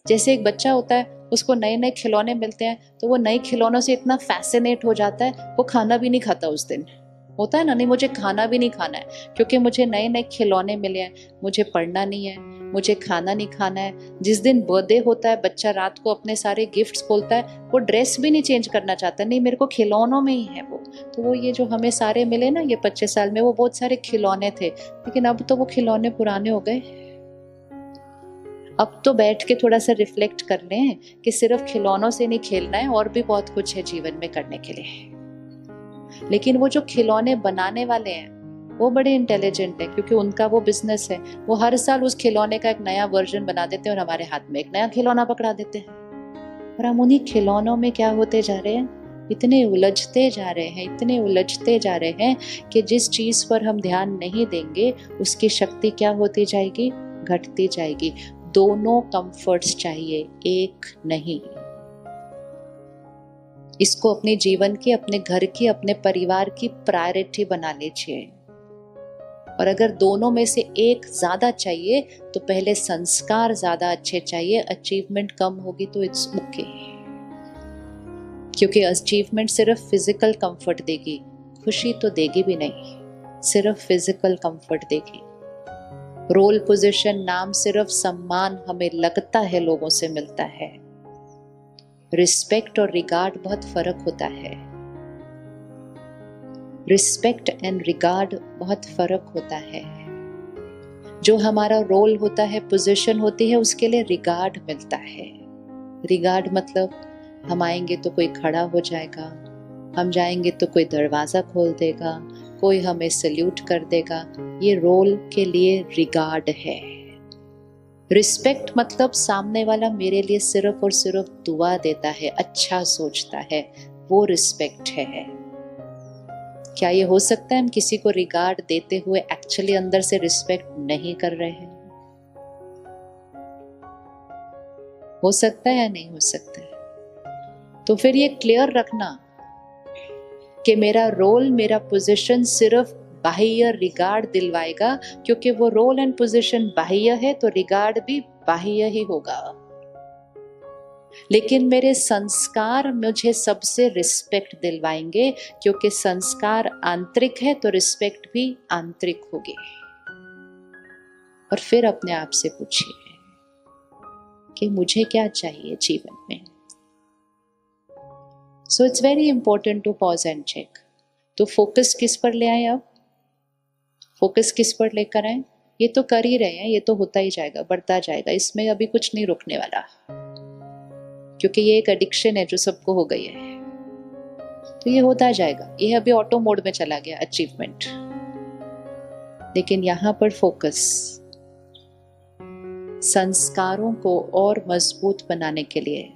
जैसे एक बच्चा होता है, उसको नए नए खिलौने मिलते हैं तो वो नए खिलौनों से इतना फैसिनेट हो जाता है, वो खाना भी नहीं खाता उस दिन। होता है ना, नहीं मुझे खाना भी नहीं खाना है क्योंकि मुझे नए नए खिलौने मिले हैं, मुझे पढ़ना नहीं है, मुझे खाना नहीं खाना है। जिस दिन बर्थडे होता है, बच्चा रात को अपने सारे गिफ्ट्स खोलता है, वो ड्रेस भी नहीं चेंज करना चाहता, नहीं मेरे को खिलौनों में ही है वो। तो वो ये जो हमें सारे मिले ना ये 25 साल में, वो बहुत सारे खिलौने थे, लेकिन अब तो वो खिलौने पुराने हो गए। अब तो बैठ के थोड़ा सा रिफ्लेक्ट कर लें कि सिर्फ खिलौनों से नहीं खेलना है, और भी बहुत कुछ है जीवन में करने के लिए। लेकिन वो जो खिलौने बनाने वाले हैं वो बड़े इंटेलिजेंट हैं, क्योंकि उनका वो बिजनेस है। वो हर साल उस खिलौने का एक नया वर्जन बना देते हैं और हमारे हाथ में एक नया खिलौना पकड़ा देते हैं। और हम उन्हीं खिलौनों में क्या होते जा रहे हैं, इतने उलझते जा रहे हैं, इतने उलझते जा रहे हैं कि जिस चीज पर हम ध्यान नहीं देंगे उसकी शक्ति क्या होती जाएगी, घटती जाएगी। दोनों कंफर्ट्स चाहिए, एक नहीं। इसको अपने जीवन की, अपने घर की, अपने परिवार की प्रायोरिटी बना लीजिए। और अगर दोनों में से एक ज्यादा चाहिए तो पहले संस्कार ज्यादा अच्छे चाहिए, अचीवमेंट कम होगी तो इट्स ओके। क्योंकि अचीवमेंट सिर्फ फिजिकल कंफर्ट देगी, खुशी तो देगी भी नहीं, सिर्फ फिजिकल कंफर्ट देगी। रोल पोजीशन, नाम, सिर्फ सम्मान हमें लगता है लोगों से मिलता है। रिस्पेक्ट और रिगार्ड बहुत फर्क होता है। रिस्पेक्ट एंड रिगार्ड बहुत फर्क होता है। जो हमारा रोल होता है, पोजीशन होती है, उसके लिए रिगार्ड मिलता है। रिगार्ड मतलब हम आएंगे तो कोई खड़ा हो जाएगा, हम जाएंगे तो कोई दरवाजा खोल देगा, कोई हमें सल्यूट कर देगा, ये रोल के लिए रिगार्ड है। रिस्पेक्ट मतलब सामने वाला मेरे लिए सिर्फ और सिर्फ दुआ देता है, अच्छा सोचता है, वो रिस्पेक्ट है। क्या ये हो सकता है हम किसी को रिगार्ड देते हुए एक्चुअली अंदर से रिस्पेक्ट नहीं कर रहे हैं? हो सकता है या नहीं हो सकता है? तो फिर ये क्लियर रखना कि मेरा रोल, मेरा पोजीशन सिर्फ बाह्य रिगार्ड दिलवाएगा, क्योंकि वो रोल एंड पोजीशन बाह्य है तो रिगार्ड भी बाह्य ही होगा। लेकिन मेरे संस्कार मुझे सबसे रिस्पेक्ट दिलवाएंगे, क्योंकि संस्कार आंतरिक है तो रिस्पेक्ट भी आंतरिक होगी। और फिर अपने आप से पूछिए कि मुझे क्या चाहिए जीवन में। So it's very important to pause and check. तो फोकस किस पर ले आए? अब फोकस किस पर लेकर आए? ये तो कर ही रहे हैं, ये तो होता ही जाएगा, बढ़ता जाएगा, इसमें अभी कुछ नहीं रुकने वाला, क्योंकि ये एक एडिक्शन है जो सबको हो गई है। तो ये होता जाएगा, ये अभी ऑटो मोड में चला गया अचीवमेंट। लेकिन यहां पर फोकस संस्कारों को और मजबूत बनाने के लिए,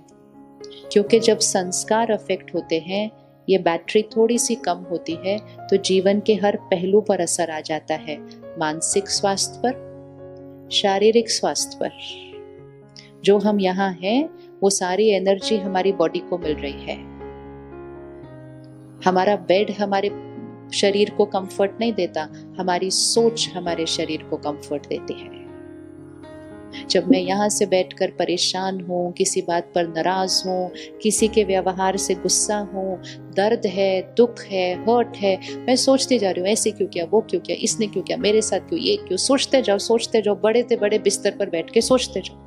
क्योंकि जब संस्कार अफेक्ट होते हैं, ये बैटरी थोड़ी सी कम होती है तो जीवन के हर पहलू पर असर आ जाता है। मानसिक स्वास्थ्य पर, शारीरिक स्वास्थ्य पर। जो हम यहाँ हैं वो सारी एनर्जी हमारी बॉडी को मिल रही है। हमारा बेड हमारे शरीर को कंफर्ट नहीं देता, हमारी सोच हमारे शरीर को कंफर्ट देती है। जब मैं यहाँ से बैठकर परेशान हूँ, किसी बात पर नाराज हूँ, किसी के व्यवहार से गुस्सा हूँ, दर्द है, दुख है, हर्ट है, मैं सोचती जा रही हूँ ऐसे क्यों किया, वो क्यों किया, इसने क्यों किया, मेरे साथ क्यों, ये क्यों, सोचते जाओ, बड़े से बड़े बिस्तर पर बैठ के सोचते जाओ।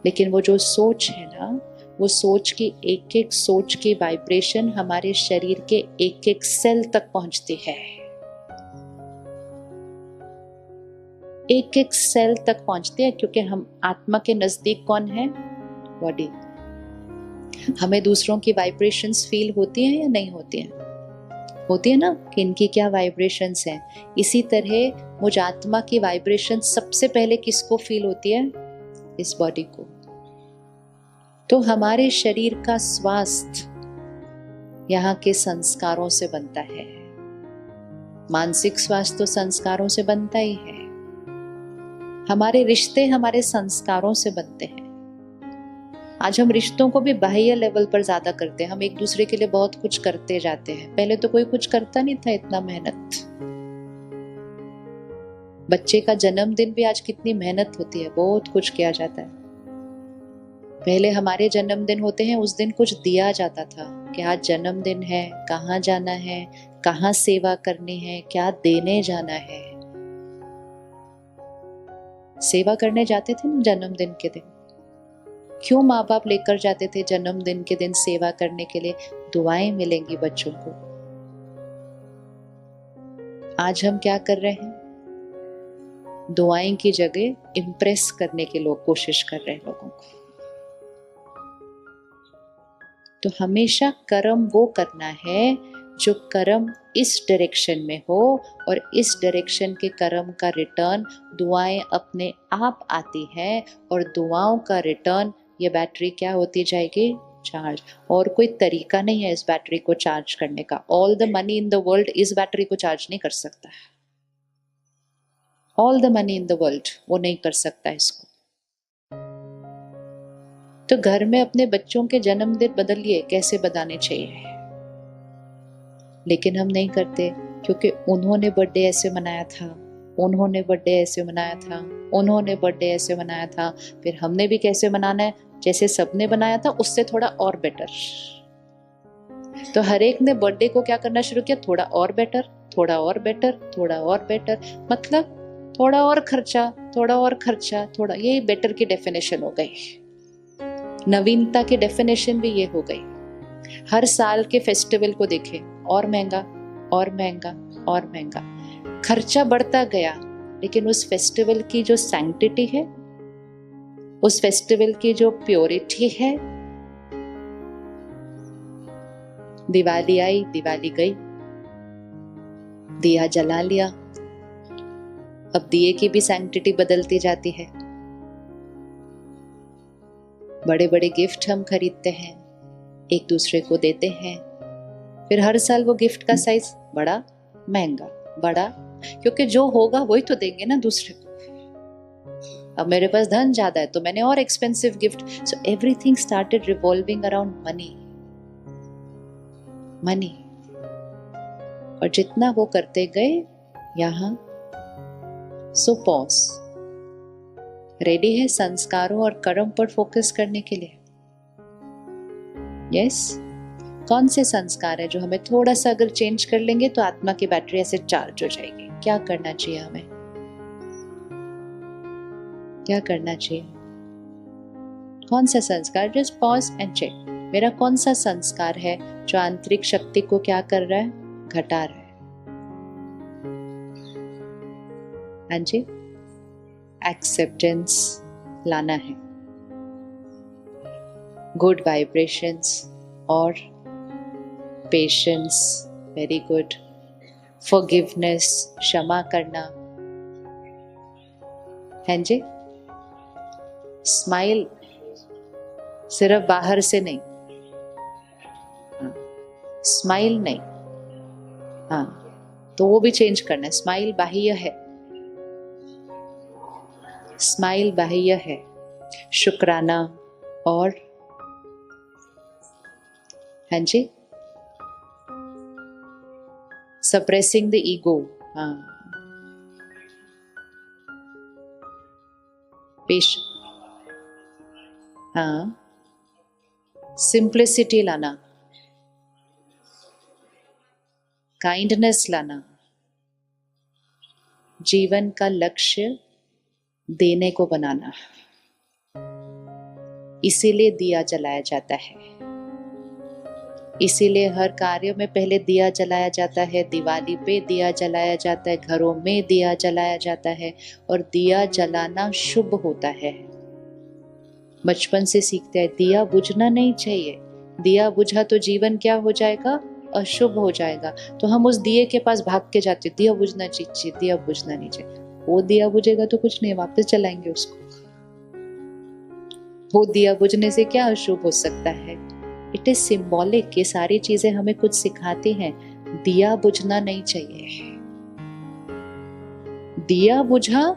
लेकिन वो जो सोच है ना, वो सोच की एक एक सोच की वाइब्रेशन हमारे शरीर के एक एक सेल तक पहुंचती है, एक एक सेल तक पहुंचते हैं। क्योंकि हम आत्मा के नजदीक कौन है? बॉडी। हमें दूसरों की वाइब्रेशंस फील होती हैं या नहीं होती हैं? होती है ना, कि इनकी क्या वाइब्रेशंस हैं। इसी तरह मुझ आत्मा की वाइब्रेशन सबसे पहले किसको फील होती है? इस बॉडी को। तो हमारे शरीर का स्वास्थ्य यहाँ के संस्कारों से बनता है। मानसिक स्वास्थ्य तो संस्कारों से बनता ही है। हमारे रिश्ते हमारे संस्कारों से बनते हैं। आज हम रिश्तों को भी बाह्य लेवल पर ज्यादा करते हैं, हम एक दूसरे के लिए बहुत कुछ करते जाते हैं। पहले तो कोई कुछ करता नहीं था इतना मेहनत। बच्चे का जन्मदिन भी आज कितनी मेहनत होती है, बहुत कुछ किया जाता है। पहले हमारे जन्मदिन होते हैं, उस दिन कुछ दिया जाता था कि आज जन्मदिन है, कहाँ जाना है, कहाँ सेवा करनी है, क्या देने जाना है। सेवा करने जाते थे ना जन्मदिन के दिन। क्यों माँ बाप लेकर जाते थे जन्मदिन के दिन सेवा करने के लिए? दुआएं मिलेंगी बच्चों को। आज हम क्या कर रहे हैं? दुआएं की जगह इम्प्रेस करने के लोग कोशिश कर रहे हैं लोगों को। तो हमेशा कर्म वो करना है जो कर्म इस डायरेक्शन में हो, और इस डायरेक्शन के कर्म का रिटर्न दुआएं अपने आप आती है, और दुआओं का रिटर्न ये बैटरी क्या होती जाएगी? चार्ज। और कोई तरीका नहीं है इस बैटरी को चार्ज करने का। All the money in the world इस बैटरी को चार्ज नहीं कर सकता है। All the money in the world वो नहीं कर सकता इसको। तो घर में अपने बच्चों के जन्मदिन बदलिए, कैसे बताने चाहिए, लेकिन हम नहीं करते, क्योंकि उन्होंने बर्थडे ऐसे मनाया था, उन्होंने बर्थडे ऐसे मनाया था, उन्होंने बर्थडे ऐसे मनाया था, फिर हमने भी कैसे मनाना है? जैसे सबने बनाया था उससे थोड़ा और बेटर। तो हर एक ने बर्थडे को क्या करना शुरू किया? थोड़ा और बेटर, थोड़ा और बेटर, थोड़ा और बेटर, मतलब थोड़ा और खर्चा, थोड़ा और खर्चा, थोड़ा। ये बेटर की डेफिनेशन हो गई। नवीनता की डेफिनेशन भी ये हो गई। हर साल के फेस्टिवल को देखें, और महंगा और महंगा और महंगा, खर्चा बढ़ता गया, लेकिन उस फेस्टिवल की जो सैंक्टिटी है, उस फेस्टिवल की जो प्योरिटी है, दिवाली आई, दिवाली गई, दिया जला लिया, अब दिए की भी सैंक्टिटी बदलती जाती है। बड़े बड़े गिफ्ट हम खरीदते हैं, एक दूसरे को देते हैं, फिर हर साल वो गिफ्ट का साइज बड़ा, महंगा, बड़ा, क्योंकि जो होगा वही तो देंगे ना दूसरे को। अब मेरे पास धन ज्यादा है तो मैंने और expensive gift. So everything started revolving around money, money. और जितना वो करते गए यहां, सो पॉज। रेडी है संस्कारों और कर्म पर फोकस करने के लिए? यस। कौन से संस्कार है जो हमें थोड़ा सा अगर चेंज कर लेंगे तो आत्मा की बैटरी ऐसे चार्ज हो जाएगी? क्या करना चाहिए हमें? क्या करना चाहिए? कौन सा संस्कार? Just pause and check. मेरा कौन सा संस्कार है जो आंतरिक शक्ति को क्या कर रहा है? घटा रहा है। हाँ जी, एक्सेप्टेंस लाना है, गुड वाइब्रेशंस और पेशेंस, वेरी गुड, फॉरगिवनेस, क्षमा करना। हैं जी, स्माइल सिर्फ बाहर से नहीं, स्माइल नहीं, हाँ, तो वो भी चेंज करना है। स्माइल बाह्य है, स्माइल बाह्य है, शुक्राना और हाँ जी, सप्रेसिंग द ईगो, हाँ, हाँ, सिंप्लिसिटी लाना, काइंडनेस लाना। जीवन का लक्ष्य देने को बनाना, इसीलिए दिया जलाया जाता है, इसीलिए हर कार्य में पहले दिया जलाया जाता है। दिवाली पे दिया जलाया जाता है, घरों में दिया जलाया जाता है, और दिया जलाना शुभ होता है। बचपन से सीखते हैं दिया बुझना नहीं चाहिए, दिया बुझा तो जीवन क्या हो जाएगा? अशुभ हो जाएगा। तो हम उस दिए के पास भाग के जाते, दिया बुझना चाहिए, दिया बुझना नहीं चाहिए। वो दिया बुझेगा तो कुछ नहीं, वापस चलाएंगे उसको। वो दिया बुझने से क्या अशुभ हो सकता है? It is symbolic. ये सारी चीजें हमें कुछ सिखाती हैं। दिया बुझना नहीं चाहिए, दिया बुझा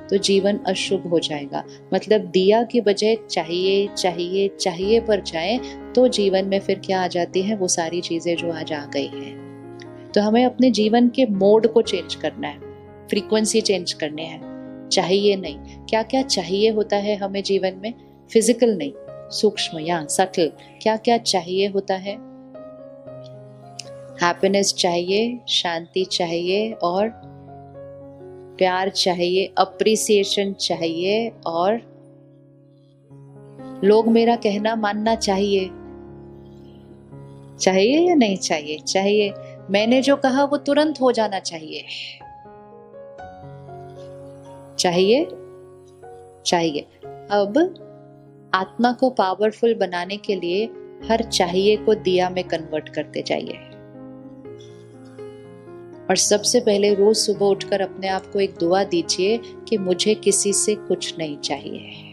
तो जीवन अशुभ हो जाएगा। मतलब दिया की बजाय चाहिए चाहिए चाहिए पर जाए तो जीवन में फिर क्या आ जाती है? वो सारी चीजें जो आज आ गई हैं। तो हमें अपने जीवन के मोड को चेंज करना है। फ्रीक्वेंसी चेंज करने हैं, चाहिए नहीं। क्या क्या चाहिए होता है हमें जीवन में, फिजिकल नहीं, सूक्ष्म या सटल, क्या क्या चाहिए होता है। हैप्पीनेस चाहिए, शांति चाहिए और प्यार चाहिए, अप्रिसिएशन चाहिए और लोग मेरा कहना मानना चाहिए। चाहिए या नहीं चाहिए? चाहिए। मैंने जो कहा वो तुरंत हो जाना चाहिए। चाहिए, चाहिए। अब आत्मा को पावरफुल बनाने के लिए हर चाहिए को दिया में कन्वर्ट करते जाइए। और सबसे पहले रोज सुबह उठकर अपने आप को एक दुआ दीजिए कि मुझे किसी से कुछ नहीं चाहिए।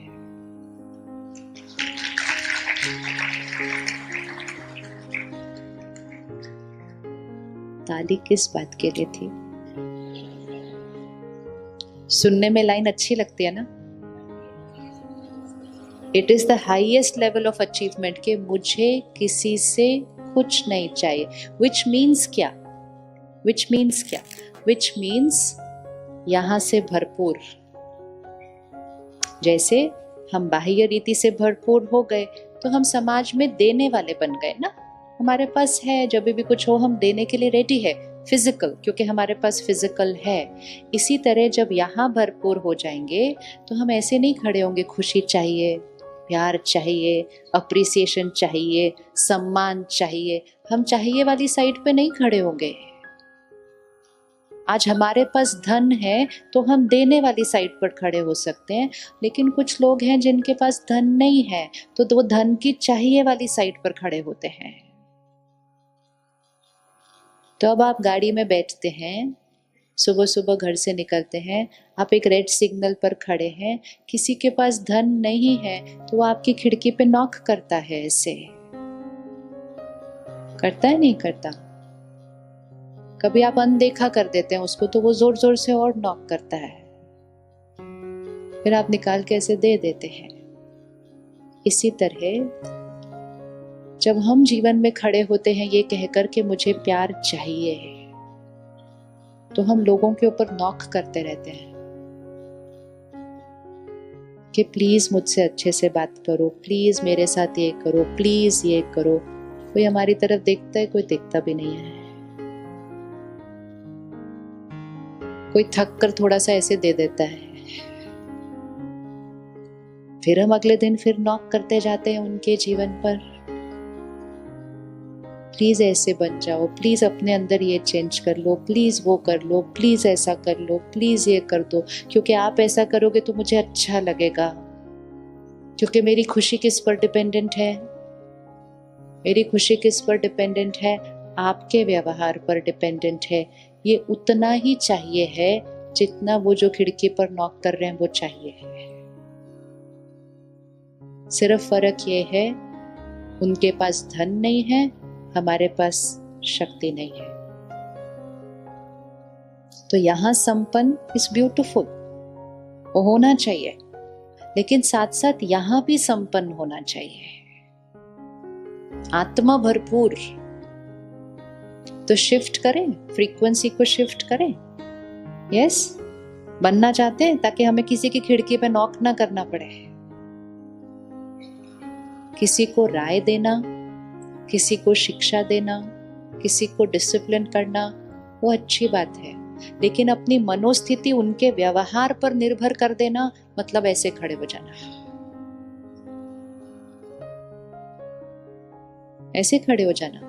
ताली किस बात के लिए थी? सुनने में लाइन अच्छी लगती है ना? It is the highest level of achievement कि मुझे किसी से कुछ नहीं चाहिए। विच मीन्स क्या? विच मीन्स क्या? विच मीन्स यहां से भरपूर। जैसे हम बाह्य रीति से भरपूर हो गए तो हम समाज में देने वाले बन गए ना। हमारे पास है, जब भी कुछ हो हम देने के लिए रेडी है, फिजिकल, क्योंकि हमारे पास फिजिकल है। इसी तरह जब यहाँ भरपूर हो जाएंगे तो हम ऐसे नहीं खड़े होंगे, खुशी चाहिए, प्यार चाहिए, अप्रिसिएशन चाहिए, सम्मान चाहिए। हम चाहिए वाली साइड पे नहीं खड़े होंगे। आज हमारे पास धन है तो हम देने वाली साइड पर खड़े हो सकते हैं, लेकिन कुछ लोग हैं जिनके पास धन नहीं है तो वो धन की चाहिए वाली साइड पर खड़े होते हैं। तो अब आप गाड़ी में बैठते हैं, सुबह सुबह घर से निकलते हैं, आप एक रेड सिग्नल पर खड़े हैं, किसी के पास धन नहीं है तो वो आपकी खिड़की पे नॉक करता है। ऐसे करता है, नहीं करता? कभी आप अनदेखा कर देते हैं उसको तो वो जोर जोर से और नॉक करता है, फिर आप निकाल के ऐसे दे देते हैं। इसी तरह जब हम जीवन में खड़े होते हैं ये कहकर के मुझे प्यार चाहिए, तो हम लोगों के ऊपर नॉक करते रहते हैं कि प्लीज मुझसे अच्छे से बात करो, प्लीज मेरे साथ ये करो, प्लीज ये करो। कोई हमारी तरफ देखता है? कोई देखता भी नहीं है। कोई थक कर थोड़ा सा ऐसे दे देता है, फिर हम अगले दिन फिर नॉक करते जाते हैं उनके जीवन पर। प्लीज ऐसे बन जाओ, प्लीज अपने अंदर ये चेंज कर लो, प्लीज वो कर लो, प्लीज ऐसा कर लो, प्लीज ये कर दो, क्योंकि आप ऐसा करोगे तो मुझे अच्छा लगेगा। क्योंकि मेरी खुशी किस पर डिपेंडेंट है? मेरी खुशी किस पर डिपेंडेंट है? आपके व्यवहार पर डिपेंडेंट है। ये उतना ही चाहिए है जितना वो जो खिड़की पर नॉक कर रहे हैं वो चाहिए है। सिर्फ फर्क ये है उनके पास धन नहीं है, हमारे पास शक्ति नहीं है। तो यहां संपन्न इज ब्यूटीफुल, वो होना चाहिए, लेकिन साथ साथ यहां भी संपन्न होना चाहिए, आत्मा भरपूर। तो शिफ्ट करें, फ्रीक्वेंसी को शिफ्ट करें। यस, बनना चाहते हैं ताकि हमें किसी की खिड़की पे नॉक ना करना पड़े। किसी को राय देना, किसी को शिक्षा देना, किसी को डिसिप्लिन करना, वो अच्छी बात है, लेकिन अपनी मनोस्थिति उनके व्यवहार पर निर्भर कर देना मतलब ऐसे खड़े हो जाना। ऐसे खड़े हो जाना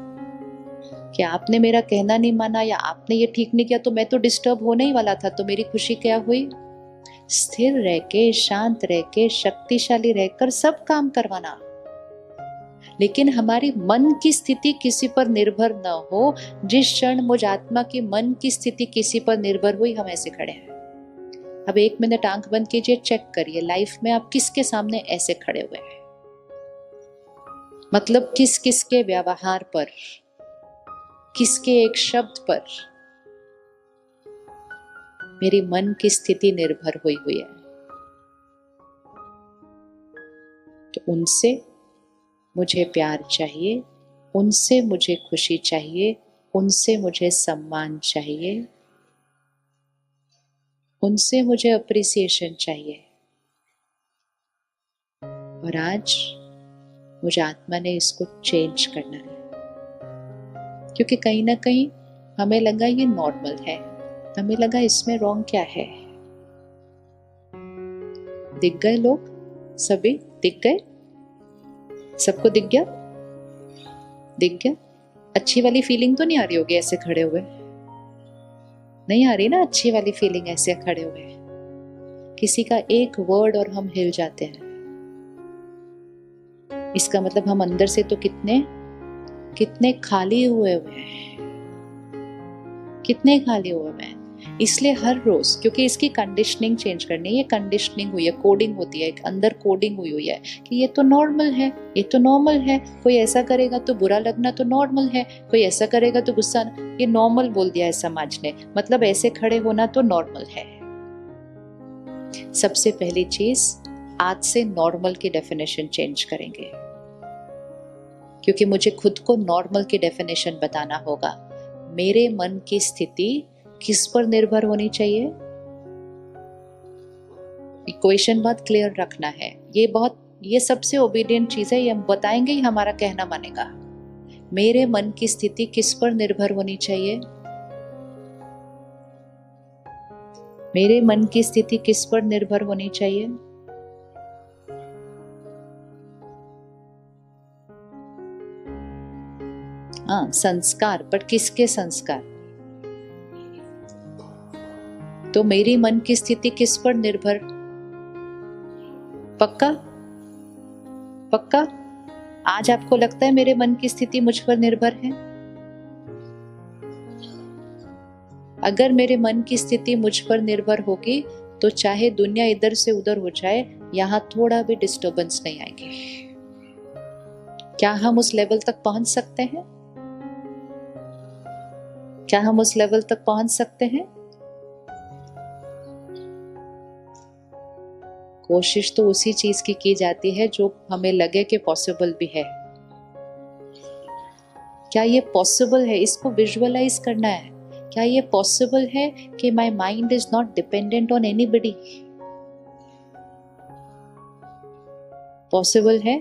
कि आपने मेरा कहना नहीं माना या आपने ये ठीक नहीं किया तो मैं तो डिस्टर्ब होने ही वाला था, तो मेरी खुशी क्या हुई? स्थिर रह के, शांत रह के, शक्तिशाली रहकर सब काम करवाना, लेकिन हमारी मन की स्थिति किसी पर निर्भर न हो। जिस क्षण मुझ आत्मा की मन की स्थिति किसी पर निर्भर हुई, हम ऐसे खड़े हैं। अब 1 मिनट आंख बंद कीजिए, चेक करिए लाइफ में आप किसके सामने ऐसे खड़े हुए हैं। मतलब किस किस के व्यवहार पर, किसके एक शब्द पर मेरी मन की स्थिति निर्भर हुई है। तो उनसे मुझे प्यार चाहिए, उनसे मुझे खुशी चाहिए, उनसे मुझे सम्मान चाहिए। उनसे मुझे अप्रिसिएशन चाहिए। और आज मुझे आत्मा ने इसको चेंज करना है, क्योंकि कहीं ना कहीं हमें लगा ये नॉर्मल है, हमें लगा इसमें रॉन्ग क्या है। दिख गए लोग, सभी दिख गए, सबको दिख गया, दिख गया। अच्छी वाली फीलिंग तो नहीं आ रही होगी ऐसे खड़े हुए, नहीं आ रही ना अच्छी वाली फीलिंग ऐसे खड़े हुए। किसी का एक वर्ड और हम हिल जाते हैं, इसका मतलब हम अंदर से तो कितने कितने खाली हुए हैं, कितने खाली हुए हैं। इसलिए हर रोज, क्योंकि इसकी कंडीशनिंग चेंज करनी है, ये कंडीशनिंग हुई है, कोडिंग होती है, एक अंदर कोडिंग हुई है कि ये तो नॉर्मल है, ये तो नॉर्मल है। कोई ऐसा करेगा तो बुरा लगना तो नॉर्मल है, कोई ऐसा करेगा तो गुस्सा, ये नॉर्मल बोल दिया है समाज ने, मतलब ऐसे खड़े होना तो नॉर्मल है। सबसे पहली चीज, आज से नॉर्मल की डेफिनेशन चेंज करेंगे, क्योंकि मुझे खुद को नॉर्मल की डेफिनेशन बताना होगा। मेरे मन की स्थिति किस पर निर्भर होनी चाहिए? इक्वेशन बहुत क्लियर रखना है। ये सबसे ओबीडियंट चीज है, ये हम बताएंगे ही हमारा कहना मानेगा। मेरे मन की स्थिति किस पर निर्भर होनी चाहिए? मेरे मन की स्थिति किस पर निर्भर होनी चाहिए? हाँ, संस्कार, पर किसके संस्कार? तो मेरी मन की स्थिति किस पर निर्भर? पक्का? पक्का? आज आपको लगता है मेरे मन की स्थिति मुझ पर निर्भर है? अगर मेरे मन की स्थिति मुझ पर निर्भर होगी तो चाहे दुनिया इधर से उधर हो जाए, यहां थोड़ा भी डिस्टर्बेंस नहीं आएगी। क्या हम उस लेवल तक पहुंच सकते हैं? क्या हम उस लेवल तक पहुंच सकते हैं? कोशिश तो उसी चीज की जाती है जो हमें लगे कि पॉसिबल भी है। क्या ये पॉसिबल है? इसको विजुअलाइज करना है। क्या ये पॉसिबल है कि my mind is not dependent on anybody? Possible है?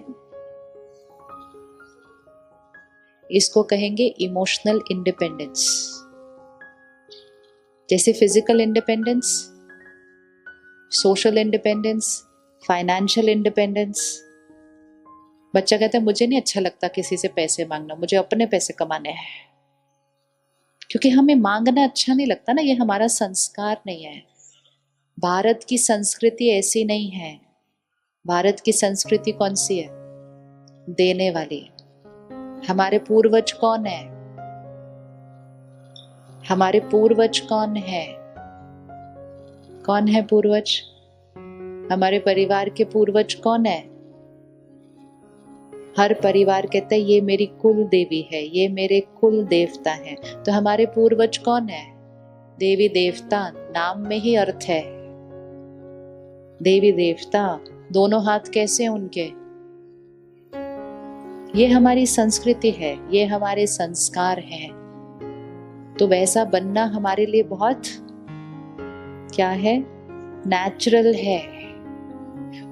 इसको कहेंगे इमोशनल इंडिपेंडेंस। जैसे physical independence, social independence, financial independence. बच्चा कहता है मुझे नहीं अच्छा लगता किसी से पैसे मांगना, मुझे अपने पैसे कमाने हैं। क्योंकि हमें मांगना अच्छा नहीं लगता ना, ये हमारा संस्कार नहीं है। भारत की संस्कृति ऐसी नहीं है। भारत की संस्कृति कौन सी है? देने वाली। हमारे पूर्वज कौन है? हमारे पूर्वज कौन है? कौन है पूर्वज? हमारे परिवार के पूर्वज कौन है? हर परिवार कहता है ये मेरी कुल देवी है, ये मेरे कुल देवता हैं। तो हमारे पूर्वज कौन है? देवी देवता, नाम में ही अर्थ है। देवी देवता, दोनों हाथ कैसे उनके? ये हमारी संस्कृति है, ये हमारे संस्कार हैं। तो वैसा बनना हमारे लिए बहुत क्या है? नेचुरल है।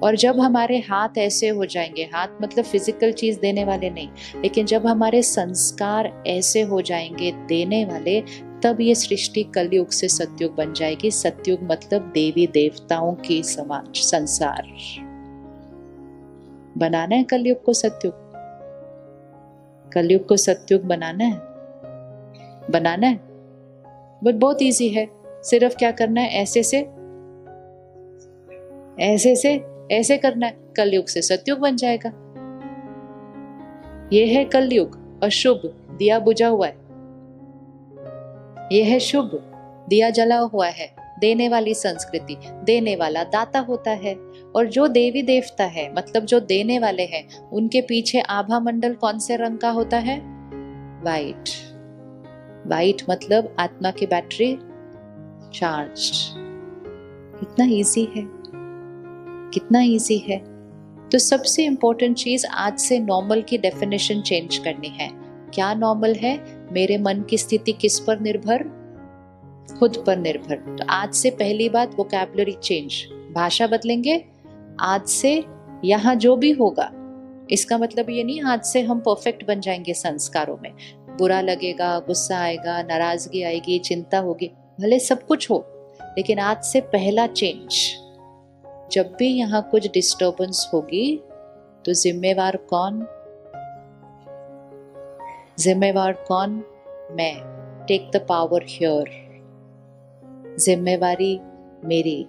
और जब हमारे हाथ ऐसे हो जाएंगे, हाथ मतलब फिजिकल चीज देने वाले नहीं, लेकिन जब हमारे संस्कार ऐसे हो जाएंगे देने वाले, तब ये सृष्टि कलयुग से सतयुग बन जाएगी। सतयुग मतलब देवी देवताओं की समाज, संसार। बनाना है कलयुग को सतयुग, कलयुग को सतयुग बनाना है, बनाना है। बट बहुत इजी है, सिर्फ क्या करना है, ऐसे से ऐसे करना है, कलयुग से सतयुग बन जाएगा। ये है कलयुग, अशुभ, दिया बुझा हुआ है। ये है शुभ, दिया जला हुआ है, देने वाली संस्कृति। देने वाला दाता होता है। और जो देवी देवता है, मतलब जो देने वाले हैं, उनके पीछे आभा मंडल कौन से रंग का होता है? वाइट। वाइट मतलब आत्मा की बैटरी चार्ज। कितना इजी है, कितना इजी है। तो सबसे इंपॉर्टेंट चीज, आज से नॉर्मल की डेफिनेशन चेंज करनी है। क्या नॉर्मल है? मेरे मन की स्थिति किस पर निर्भर? खुद पर निर्भर। तो आज से पहली बात वोकैबुलरी चेंज, भाषा बदलेंगे। आज से यहाँ जो भी होगा, इसका मतलब ये नहीं आज से हम परफेक्ट बन जाएंगे संस्कारों में। बुरा लगेगा, गुस्सा आएगा, नाराजगी आएगी, चिंता होगी, भले सब कुछ हो, लेकिन आज से पहला चेंज, जब भी यहाँ कुछ डिस्टर्बेंस होगी तो जिम्मेवार कौन? जिम्मेवार कौन? मैं। Take the power here. जिम्मेवारी मेरी।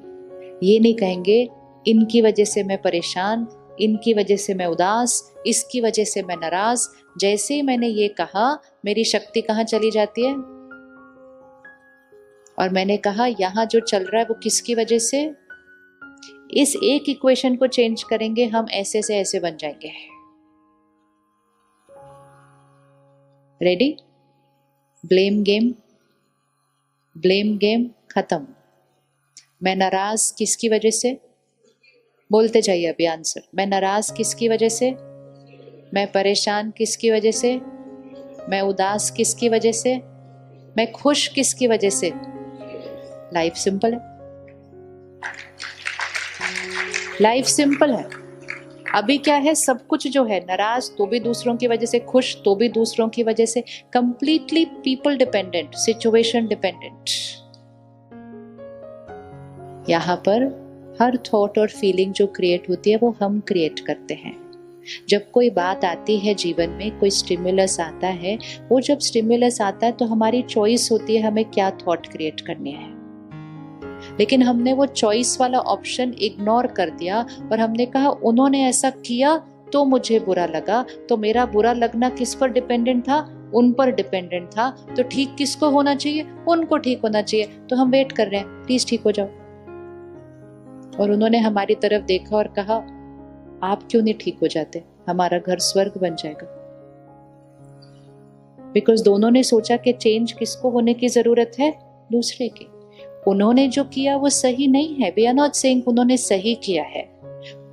ये नहीं कहेंगे इनकी वजह से मैं परेशान, इनकी वजह से मैं उदास, इसकी वजह से मैं नाराज। जैसे ही मैंने ये कहा, मेरी शक्ति कहाँ चली जाती है? और मैंने कहा यहाँ जो चल रहा है वो किसकी वजह से? इस एक इक्वेशन को चेंज करेंगे हम, ऐसे से ऐसे बन जाएंगे। Ready? Blame game, blame game खत्म। मैं नाराज किसकी वजह से? बोलते जाइए अभी आंसर। मैं नाराज किसकी वजह से? मैं परेशान किसकी वजह से? मैं उदास किसकी वजह से? मैं खुश किसकी वजह से? लाइफ सिंपल है। लाइफ सिंपल है। अभी क्या है, सब कुछ जो है, नाराज तो भी दूसरों की वजह से, खुश तो भी दूसरों की वजह से, completely people dependent, situation dependent. यहाँ पर हर थॉट और फीलिंग जो क्रिएट होती है वो हम क्रिएट करते हैं। जब कोई बात आती है जीवन में, कोई स्टिमुलस आता है, वो जब स्टिमुलस आता है तो हमारी चॉइस होती है हमें क्या थॉट क्रिएट करनी है। लेकिन हमने वो चॉइस वाला ऑप्शन इग्नोर कर दिया और हमने कहा उन्होंने ऐसा किया तो मुझे बुरा लगा। तो मेरा बुरा लगना किस पर डिपेंडेंट था? उन पर डिपेंडेंट था। तो ठीक किसको होना चाहिए? उनको ठीक होना चाहिए। तो हम वेट कर रहे हैं, प्लीज ठीक हो जाओ। और उन्होंने हमारी तरफ देखा और कहा आप क्यों नहीं ठीक हो जाते, हमारा घर स्वर्ग बन जाएगा। बिकॉज दोनों ने सोचा कि चेंज किसको होने की जरूरत है? दूसरे की। उन्होंने जो किया वो सही नहीं है। वी आर नॉट सेइंग उन्होंने सही किया है,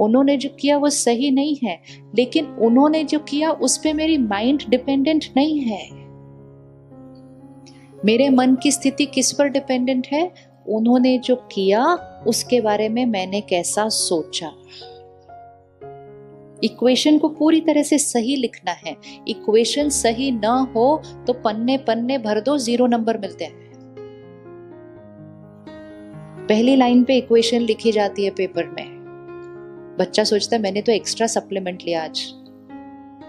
उन्होंने जो किया वो सही नहीं है, लेकिन उन्होंने जो किया उस पे मेरी माइंड डिपेंडेंट नहीं है। मेरे मन की स्थिति किस पर डिपेंडेंट है? उन्होंने जो किया उसके बारे में मैंने कैसा सोचा। इक्वेशन को पूरी तरह से सही लिखना है। इक्वेशन सही ना हो तो पन्ने पन्ने भर दो, 0 नंबर मिलते हैं। पहली लाइन पे इक्वेशन लिखी जाती है पेपर में, बच्चा सोचता है मैंने तो एक्स्ट्रा सप्लीमेंट लिया आज,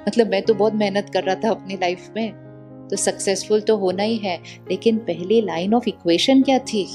मतलब मैं तो बहुत मेहनत कर रहा था अपनी लाइफ में, तो सक्सेसफुल तो होना ही है। लेकिन पहली लाइन ऑफ इक्वेशन क्या थी?